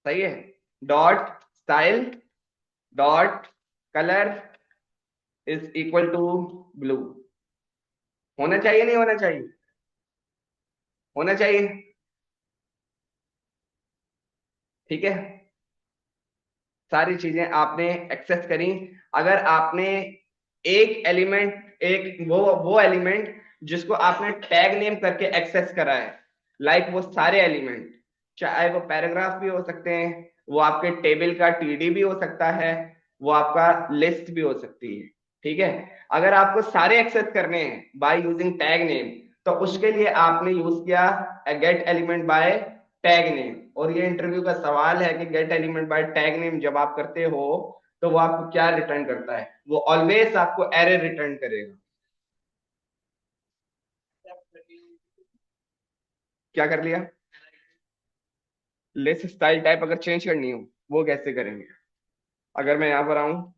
सही है। Dot style dot colour is equal to blue. होना चाहिए नहीं होना चाहिए? होना चाहिए। ठीक है। सारी चीजें आपने एक्सेस करी। अगर आपने एक एलिमेंट, एक वो एलिमेंट जिसको आपने टैग नेम करके एक्सेस करा है, लाइक वो सारे एलिमेंट, चाहे वो पैराग्राफ भी हो सकते हैं, वो आपके टेबल का टीडी भी हो सकता है, वो आपका लिस्ट भी हो सकती है। ठीक है। अगर आपको सारे एक्सेस करने हैं बाय यूजिंग टैग नेम तो उसके लिए आपने यूज किया gate element by tag name. और ये इंटरव्यू का सवाल है कि gate element by tag name जब आप करते हो तो वो आपको क्या रिटर्न करता है? वो ऑलवेज आपको एरर रिटर्न करेगा। क्या कर लिया? लिस्ट स्टाइल टाइप अगर चेंज करनी हो वो कैसे करेंगे? अगर मैं यहां पर आऊं,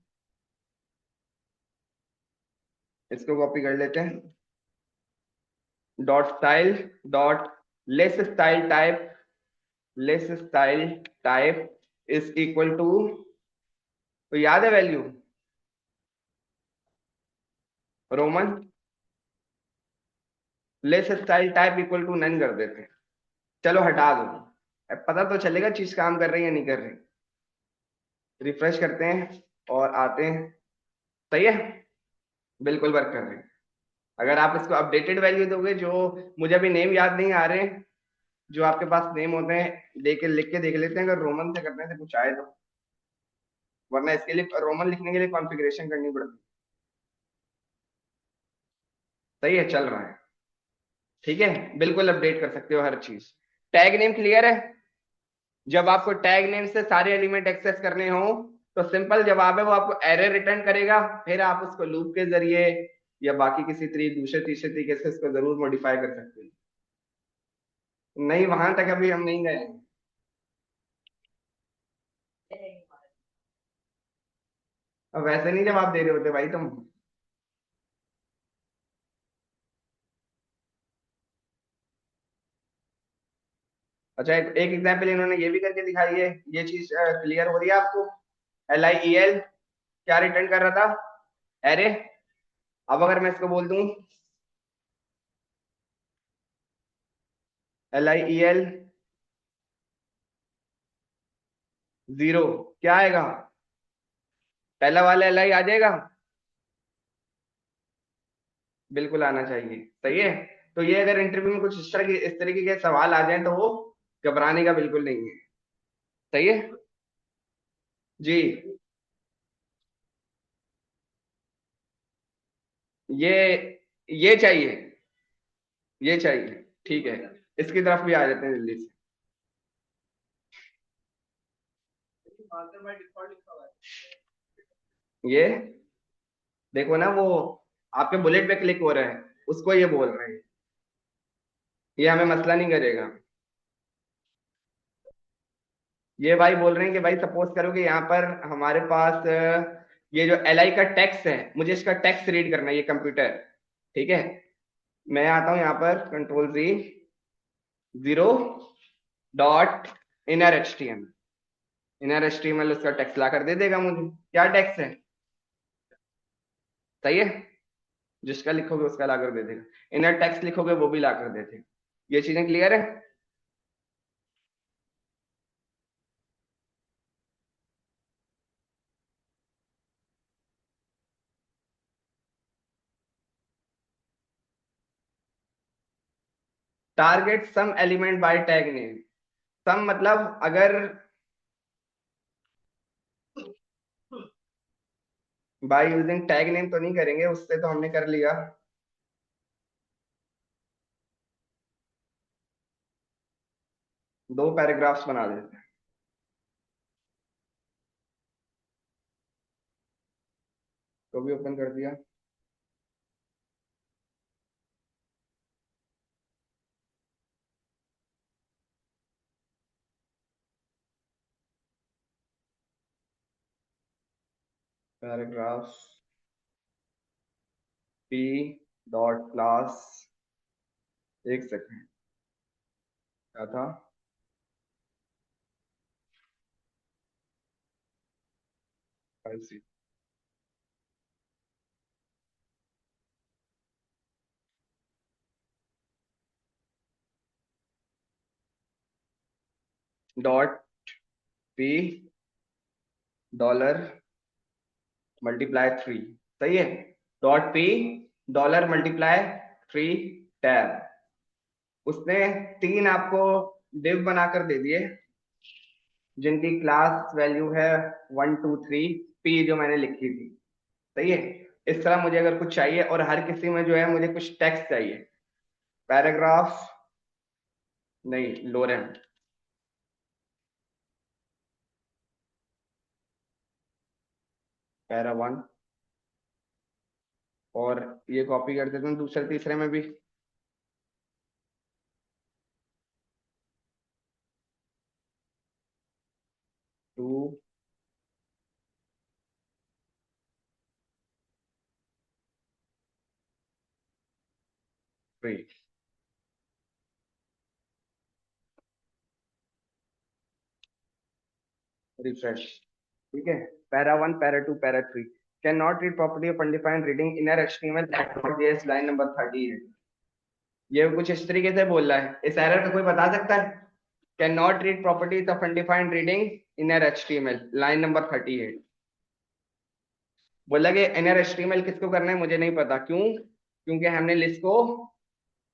इसको कॉपी कर लेते हैं। Dot style dot list style type, list style type is equal to, तो याद है value roman, list style type equal to none कर देते हैं। चलो हटा दो। अब पता तो चलेगा चीज काम कर रही है या नहीं कर रही। रिफ्रेश करते हैं और आते हैं। सही है। बिल्कुल वर्क कर रहे हैं। अगर आप इसको अपडेटेड वैल्यू दोगे, जो मुझे अभी नेम याद नहीं आ रहे हैं, जो आपके पास नेम होते हैं देख के लिख के देख लेते हैं अगर रोमन से करने से कुछ आए तो, वरना इसके लिए रोमन लिखने के लिए कॉन्फ़िगरेशन करनी पड़ती। सही है, चल रहा है। ठीक है। बिल्कुल अपडेट कर सकते हो हर चीज। टैग नेम क्लियर है? जब आपको टैग नेम से सारे एलिमेंट एक्सेस करने हो तो सिंपल जवाब है वो आपको एरर रिटर्न करेगा। फिर आप उसको लूप के जरिए या बाकी किसी दूसरे तीसरे तरीके से इसको जरूर मॉडिफाई कर सकते हैं। नहीं, वहां तक अभी हम नहीं गए। अब वैसे नहीं जवाब दे रहे होते भाई तुम। अच्छा, एक एग्जाम्पल इन्होंने ये भी करके दिखाई है। ये चीज क्लियर हो रही है आपको? LIEL क्या रिटर्न कर रहा था? एरे। अब अगर मैं इसको बोल दूं LIEL 0, क्या आएगा? पहला वाला LI आ जाएगा। बिल्कुल आना चाहिए। सही है। तो ये अगर इंटरव्यू में कुछ इस तरीके के सवाल आ जाए तो वो घबराने का बिल्कुल नहीं है। सही है जी। ये ये चाहिए, ये चाहिए। ठीक है। इसकी तरफ भी आ जाते हैं जल्दी से। ये देखो ना, वो आपके बुलेट पे क्लिक हो रहा है। उसको ये बोल रहे हैं, ये हमें मसला नहीं करेगा। ये भाई बोल रहे हैं कि भाई सपोज करो कि यहाँ पर हमारे पास ये जो एल आई का टेक्स्ट है, मुझे इसका टेक्स्ट रीड करना है, ये कंप्यूटर, ठीक है। मैं आता हूँ यहाँ पर control G, 0 inner H T M, inner H T M L उसका टेक्स्ट ला कर दे देगा मुझे। क्या टेक्स्ट है, सही है, जिसका लिखोगे उसका ला कर दे देगा, इनर टेक्स्ट लिखोगे वो भी ला कर दे देगा। ये चीजें क्लियर है। Target some element by tag name, some मतलब अगर बाय यूजिंग टैग नेम तो नहीं करेंगे, उससे तो हमने कर लिया। दो पैराग्राफ्स बना देते हैं। तो भी ओपन कर दिया। पैराग्राफ पी डॉट क्लास, एक सेकंड, क्या था, ऐसी डॉट पी डॉलर मल्टीप्लाई 3, सही है। Dot P dollar multiply 3 tab, उसने तीन आपको डिव बनाकर दे दिए जिनकी क्लास वैल्यू है 1 2 3, पी जो मैंने लिखी थी, सही है। इस तरह मुझे अगर कुछ चाहिए और हर किसी में जो है मुझे कुछ टेक्स्ट चाहिए, पैराग्राफ नहीं, लोरेम, पैरा 1, और ये कॉपी कर देते हैं दूसरे तीसरे में भी। टू, 3, रिफ्रेश, ठीक है। Para 1, para 2, para 3, can not read property of undefined reading inner HTML that not JS, line number 38। ये कुछ इस तरीके से बोल रहा है, इस एरर का कोई बता सकता है। Can not read properties of undefined reading inner HTML, line number 38। बोला कि इनर एचटीएमएल किसको करना है, मुझे नहीं पता, क्यों, क्योंकि हमने लिस्ट को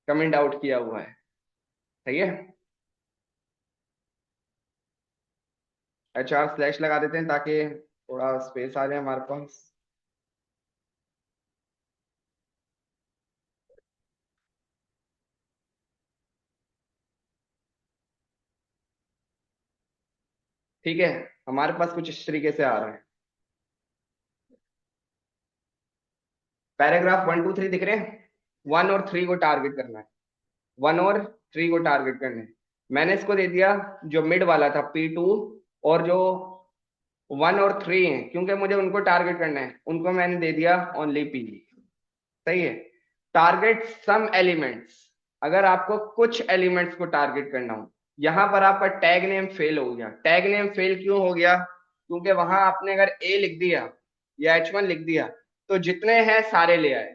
कमेंट आउट किया हुआ है, सही है। HR स्लैश लगा देते हैं ताकि थोड़ा स्पेस आ जाए हमारे पास। ठीक है, हमारे पास कुछ इस तरीके से आ रहा है। पैराग्राफ 1 2 3 दिख रहे हैं, 1 और 3 को टारगेट करना है, 1 और 3 को टारगेट करना है। मैंने इसको दे दिया जो मिड वाला था P2, और जो 1 और 3 हैं क्योंकि मुझे उनको टारगेट करना है, उनको मैंने दे दिया ओनली P, सही है। टारगेट सम एलिमेंट्स, अगर आपको कुछ एलिमेंट्स को टारगेट करना हो, यहां पर आपका टैग नेम फेल हो गया। टैग नेम फेल क्यों हो गया, क्योंकि वहां आपने अगर ए लिख दिया या H1 लिख दिया तो जितने हैं सारे ले आए,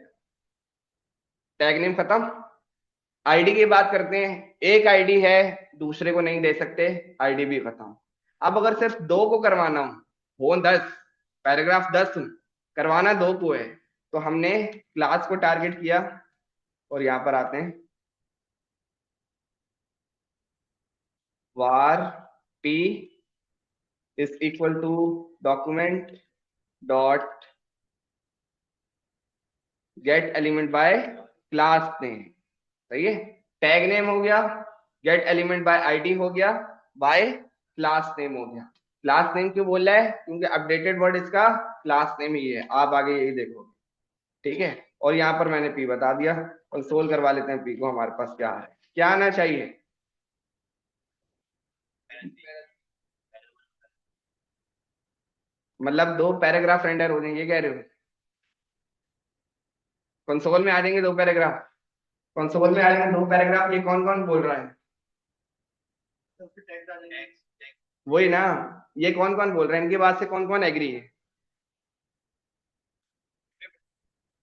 टैग नेम खत्म। आईडी की बात करते हैं, एक आईडी है, दूसरे को नहीं दे सकते, आईडी भी खत्म। अब अगर सिर्फ दो को करवाना हो 10, पैराग्राफ 10 करवाना दो को है, तो हमने क्लास को टारगेट किया, और यहां पर आते हैं, var p is equal to document dot get element by class name, सही है। टैग नेम हो गया, गेट एलिमेंट बाय आईडी हो गया, बाय क्लास नेम हो गया। क्लास नेम क्यों बोल रहा है, क्योंकि अपडेटेड वर्ड इसका क्लास नेम ही है, आप आगे यही देखोगे, ठीक है। और यहाँ पर मैंने पी बता दिया। कंसोल करवा लेते हैं पी को, हमारे पास क्या है, क्या आना चाहिए। मतलब दो पैराग्राफ रेंडर हो जाएंगे, ये कह रहे हो। कंसोल में आ जाएंगे दो पैराग्राफ। कंसोल में आ जाएंगे दो पैराग्राफ, ये कौन कौन बोल रहा है। वही ना, ये कौन कौन बोल रहा है, इनकी बात से कौन कौन एग्री है।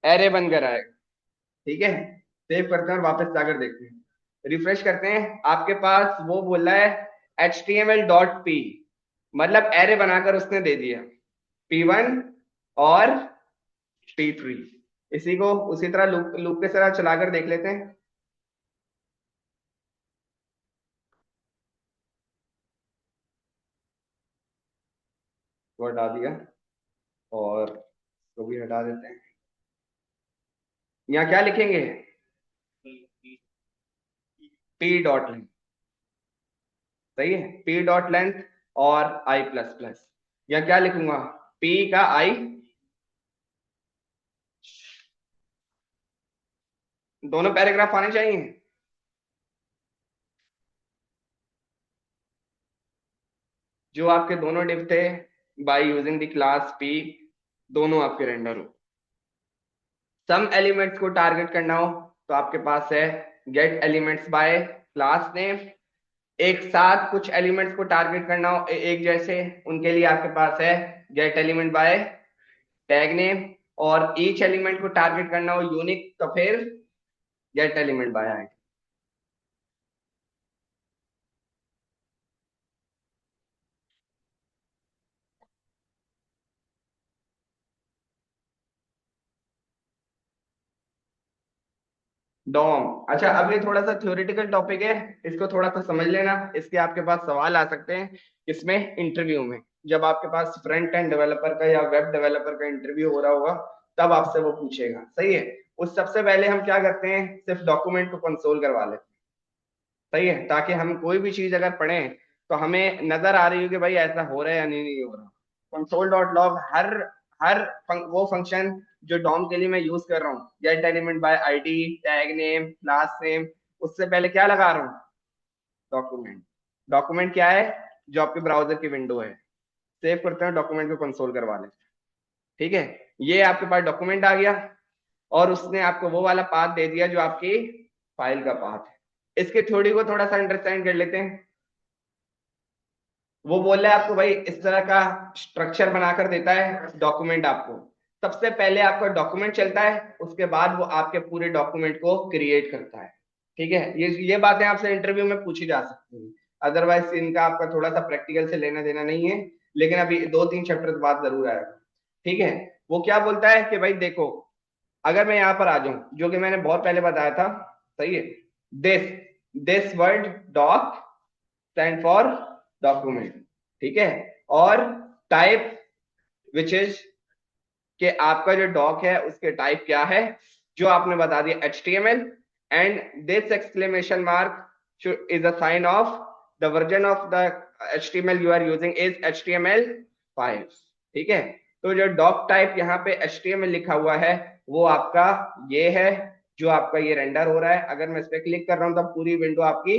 एरे बनकर आएगा। ठीक है, सेव करते हैं और वापस जाकर देखते हैं, रिफ्रेश करते हैं। आपके पास वो बोल रहा है HTML.p, मतलब एरे बनाकर उसने दे दिया P1 और P3। इसी को उसी तरह लूप लूप के तरह चलाकर देख लेते हैं। वो हटा दिया और तो भी हटा देते हैं। यहाँ क्या लिखेंगे, P.length। सही है, P.length और I++। या क्या लिखूंगा, P का I, दोनों पैराग्राफ आने चाहिए। जो आपके दोनों डिव थे, by using the class P, दोनों आपके रेंडर हो। सम एलिमेंट्स को टारगेट करना हो तो आपके पास है gate elements bye class name. एक साथ कुछ एलिमेंट्स को टारगेट करना हो एक जैसे, उनके लिए आपके पास है get element by tag name. और ईच एलिमेंट को टारगेट करना हो यूनिक तो फिर get element by ID. DOM, अच्छा अब ये थोड़ा सा थ्योरेटिकल टॉपिक है, इसको थोड़ा सा समझ लेना। इसके आपके पास सवाल आ सकते हैं इसमें इंटरव्यू में, जब आपके पास फ्रंट एंड डेवलपर का या वेब डेवलपर का इंटरव्यू हो रहा होगा तब आपसे वो पूछेगा। सही है, उस सबसे पहले हम क्या करते हैं, सिर्फ डॉक्यूमेंट को कंसोल करवा लेते हैं। सही है, ताकि हम कोई भी चीज अगर पढ़ें तो हमें नजर आ रही हो कि भाई ऐसा हो रहा है या नहीं हो रहा। कंसोल डॉट लॉग हर हर वो फंक्शन जो डॉम के लिए मैं यूज कर रहा हूँ, gate element by ID, tag name, class name, उससे पहले क्या लगा रहा हूँ, डॉक्यूमेंट। डॉक्यूमेंट क्या है, जो आपके ब्राउजर की विंडो है। सेव करते हैं, डॉक्यूमेंट को कंसोल करवा लेते हैं। ठीक है, ये आपके पास डॉक्यूमेंट आ गया और उसने आपको वो वाला पाथ दे दिया जो आपकी फाइल का पाथ है। इसके थ्योरी को थोड़ा सा अंडरस्टैंड कर लेते हैं। वो बोल रहा है आपको भाई इस तरह का स्ट्रक्चर बनाकर देता है डॉक्यूमेंट आपको। सबसे पहले आपका डॉक्यूमेंट चलता है, उसके बाद वो आपके पूरे डॉक्यूमेंट को क्रिएट करता है। ठीक है, ये बातें आपसे इंटरव्यू में पूछी जा सकती हैं। अदरवाइज इनका आपका थोड़ा सा प्रैक्टिकल से लेना देना नहीं है, लेकिन अभी 2-3 चैप्टर बाद जरूर आएगा। ठीक है, वो क्या बोलता है कि भाई देखो, अगर मैं यहाँ पर आ जाऊं, जो कि मैंने बहुत पहले बताया था। सही है, this this word doc stand for document. ठीक है, और टाइप विच इज, कि आपका जो डॉक है उसके टाइप क्या है, जो आपने बता दिया HTML। And this exclamation mark is a sign of the version of the HTML you are using is HTML5। ठीक है, तो जो डॉक टाइप यहाँ पे HTML लिखा हुआ है वो आपका ये है, जो आपका ये रेंडर हो रहा है। अगर मैं इस पर क्लिक कर रहा हूँ तब पूरी विंडो आपकी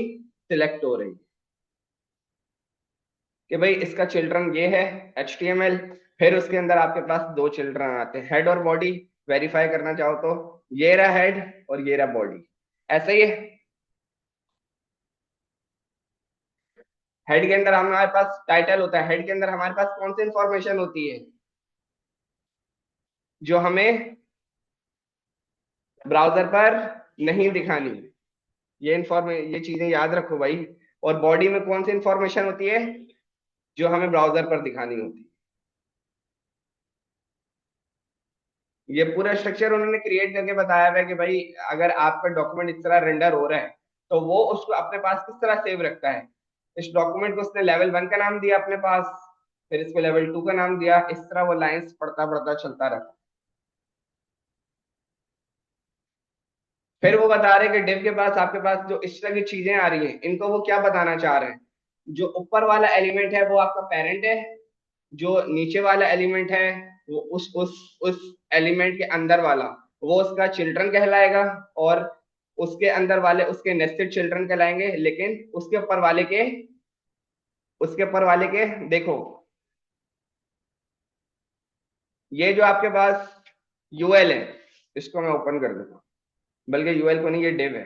सिलेक्ट हो रही है कि भाई इसका चिल्ड्रन ये है HTML। फिर उसके अंदर आपके पास दो चिल्ड्रन आते हैं, हेड और बॉडी। वेरीफाई करना चाहो तो ये रहा हेड और ये रहा बॉडी, ऐसा ही है। हेड के अंदर हमारे पास टाइटल होता है, हेड के अंदर हमारे पास कौन सी इंफॉर्मेशन होती है, जो हमें ब्राउजर पर नहीं दिखानी। ये चीजें याद रखो भाई। और बॉडी में कौन सी इंफॉर्मेशन होती है, जो हमें ब्राउजर पर दिखानी होती है। ये पूरा स्ट्रक्चर उन्होंने क्रिएट करके बताया हुआ है कि भाई अगर आपका डॉक्यूमेंट इस तरह रेंडर हो रहा है तो वो उसको अपने पास किस तरह सेव रखता है। इस डॉक्यूमेंट को उसने लेवल 1 का नाम दिया अपने पास, फिर इसको लेवल 2 का नाम दिया, इस तरह वो लाइंस पढ़ता पढ़ता चलता रहता। फिर वो बता रहे कि डिव के पास आपके पास जो इस तरह की चीजें आ रही हैं, इनको वो क्या बताना चाह रहे हैं। जो ऊपर वाला एलिमेंट है वो आपका पेरेंट है, जो नीचे वाला एलिमेंट है वो उस एलिमेंट के अंदर वाला वो उसका चिल्ड्रन कहलाएगा, और उसके अंदर वाले उसके नेस्टेड चिल्ड्रन कहलाएंगे। लेकिन उसके ऊपर वाले के देखो, ये जो आपके पास यूएल है, इसको मैं ओपन कर देता हूँ, बल्कि यूएल को नहीं, ये डिव है।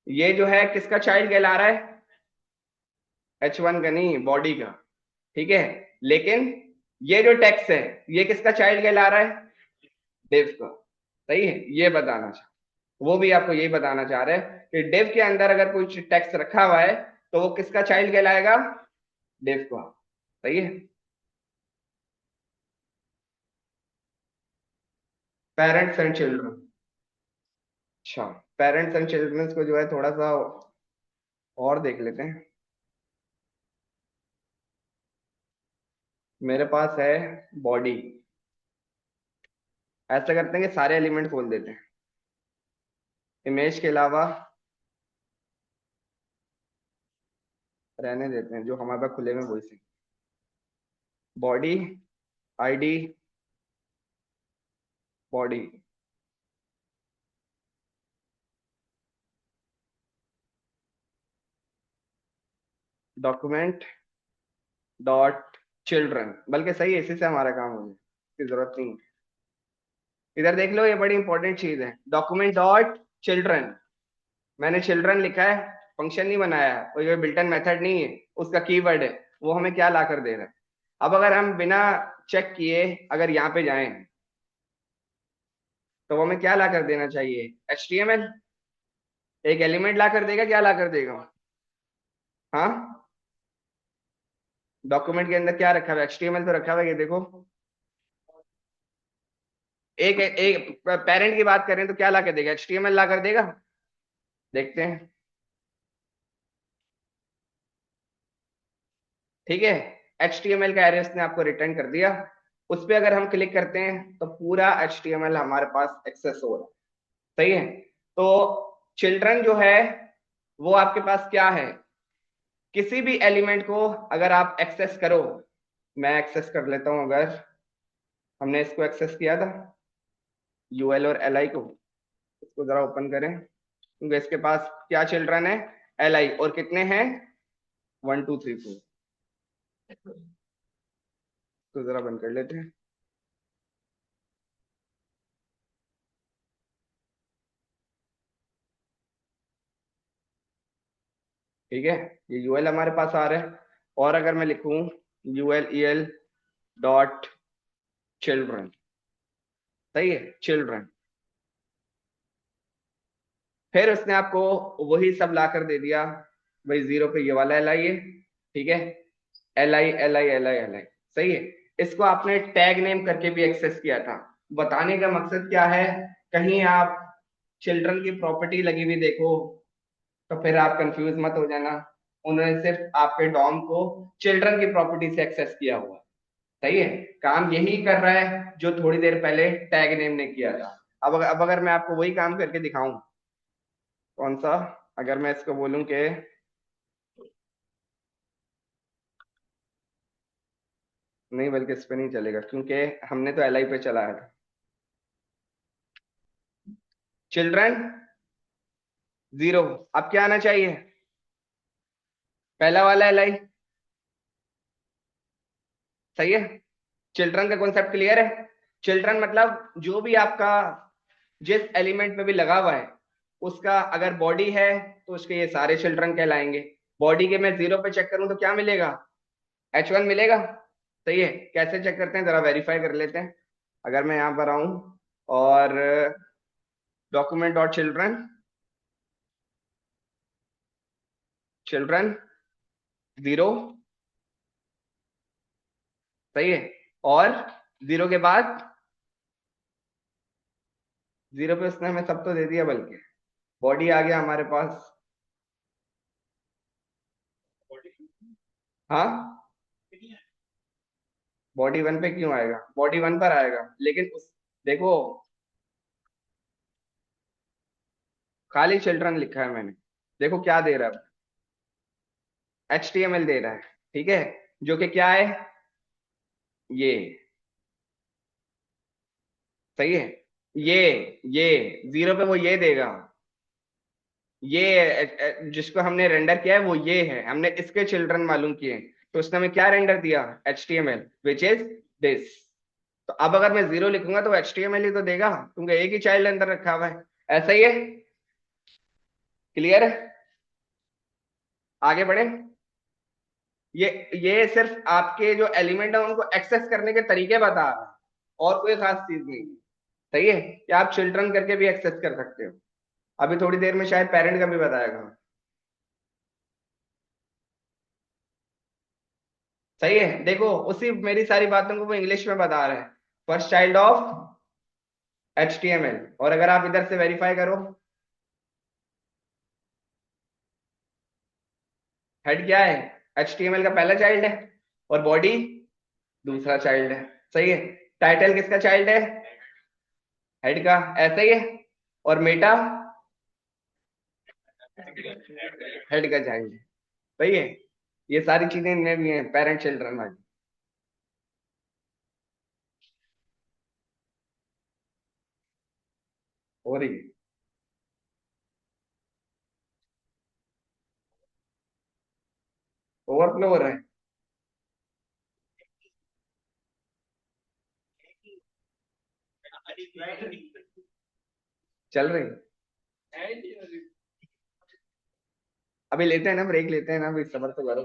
ये जो है किसका चाइल्ड कहला रहा है? H1 का नहीं, बॉडी का। ठीक है। लेकिन ये जो टेक्स्ट है, ये किसका चाइल्ड कहला रहा है? डिव का। सही है, ये बताना चाह वो भी आपको यही बताना चाह रहे हैं कि डिव के अंदर अगर कुछ टेक्स्ट रखा हुआ है तो वो किसका चाइल्ड कहलाएगा? डिव का। सही है। Parents and children. अच्छा, पेरेंट्स एंड चिल्ड्रंस को जो है थोड़ा सा और देख लेते हैं। मेरे पास है बॉडी। ऐसा करते हैं कि सारे एलिमेंट खोल देते हैं, इमेज के अलावा रहने देते हैं, जो हमारे पास खुले में वही से। Body, ID, body, document dot children, बल्कि सही है, इसी से हमारा काम हो जाए, इसकी जरूरत नहीं है। इधर देख लो, ये बड़ी इंपॉर्टेंट चीज है, डॉक्यूमेंट डॉट चिल्ड्रन। मैंने चिल्ड्रन लिखा है, फंक्शन नहीं बनाया है, और ये बिल्टन मेथड नहीं है, उसका कीवर्ड है। वो हमें क्या ला कर दे रहा है? अब अगर हम बिना चेक किए अगर यहाँ पे जाएं, तो वो हमें क्या ला कर देना चाहिए? HTML। एक एलिमेंट ला कर देगा, क्या ला कर देगा? हाँ, डॉक्यूमेंट के अंदर क्या रखा हुआ है? HTML तो रखा हुआ है, ये देखो। एक एक पेरेंट की बात करें तो क्या ला कर देगा? HTML ला कर देगा। देखते हैं। ठीक है, HTML का एरे उसने आपको रिटर्न कर दिया। उस पर अगर हम क्लिक करते हैं तो पूरा HTML हमारे पास एक्सेस हो रहा है। सही है। तो चिल्ड्रन जो है वो आपके पास क्या है? किसी भी एलिमेंट को अगर आप एक्सेस करो, मैं एक्सेस कर लेता हूं। अगर हमने इसको एक्सेस किया था, यूएल और एल आई को, इसको जरा ओपन करें, क्योंकि इसके पास क्या चिल्ड्रन है? एल आई, और कितने हैं? 1 2 3 4। तो जरा बंद कर लेते हैं। ठीक है, ये यूएल हमारे पास आ रहा है। और अगर मैं लिखूं यूएल ईल डॉट चिल्ड्रन, सही है, चिल्ड्रन, फिर उसने आपको वही सब ला कर दे दिया। भाई जीरो पे ये वाला एल आई है, ठीक है, L I L I L I L I, सही है। इसको आपने टैग नेम करके भी एक्सेस किया था। बताने का मकसद क्या है? कहीं आप चिल्ड्रन की प्रॉपर्टी लगी हुई देखो, तो फिर आप कंफ्यूज मत हो जाना। उन्होंने सिर्फ आपके डॉम को चिल्ड्रन की प्रॉपर्टी से एक्सेस किया हुआ। सही है, काम यही कर रहा है जो थोड़ी देर पहले टैग नेम ने किया था। अब अगर मैं आपको वही काम करके दिखाऊं, कौन सा? अगर मैं इसको बोलूं कि नहीं, बल्कि इस पे नहीं चलेगा, क्योंकि हमने तो एल आई पे चलाया था। चिल्ड्रन जीरो, अब क्या आना चाहिए? पहला वाला एल आई। सही है, चिल्ड्रन का कॉन्सेप्ट क्लियर है? चिल्ड्रन मतलब जो भी आपका जिस एलिमेंट पे भी लगा हुआ है, उसका अगर बॉडी है तो उसके ये सारे चिल्ड्रन कहलाएंगे। बॉडी के मैं जीरो पे चेक करूं तो क्या मिलेगा? H1 मिलेगा। सही है, कैसे चेक करते हैं, जरा वेरीफाई कर लेते हैं। अगर मैं यहाँ पर आऊं और document dot children, children zero, सही है, और जीरो के बाद, जीरो पे उसने हमें सब तो दे दिया, बल्कि बॉडी आ गया हमारे पास। हाँ, बॉडी वन पे क्यों आएगा? बॉडी वन पर आएगा, लेकिन उस देखो, खाली चिल्ड्रन लिखा है मैंने। देखो क्या दे रहा है, HTML दे रहा है। ठीक है, जो कि क्या है? ये, सही है। ये 0 पे वो ये देगा, जिसको हमने रेंडर किया है वो ये है, हमने इसके चिल्ड्रन मालूम किए, तो उसने हमें क्या रेंडर दिया, HTML विच इज दिस। तो अब अगर मैं 0 लिखूंगा तो वो HTML ही तो देगा, क्योंकि एक ही चाइल्ड अंदर रखा हुआ है। ऐसा ही है, क्लियर है? आगे बढ़े। ये सिर्फ आपके जो एलिमेंट है उनको एक्सेस करने के तरीके बता रहा है, और कोई खास चीज नहीं। सही है, कि आप चिल्ड्रन करके भी एक्सेस कर सकते हो। अभी थोड़ी देर में शायद पेरेंट का भी बताएगा। सही है, देखो उसी मेरी सारी बातों को वो इंग्लिश में बता रहे हैं। फर्स्ट चाइल्ड ऑफ HTML, और अगर आप इधर से वेरीफाई करो, हेड क्या है, HTML का पहला चाइल्ड है, और बॉडी दूसरा चाइल्ड है। सही है, टाइटल किसका चाइल्ड है, हेड का, ऐसा ही है। और मेटा हेड का चाइल्ड है। सही है, ये सारी चीजें इनमें भी हैं, पेरेंट चिल्ड्रन वाली। हो रही है, ओवरफ्लो हो रहा है। चल रही है। अभी लेते हैं ना, ब्रेक लेते हैं ना, अभी सबर तो करो।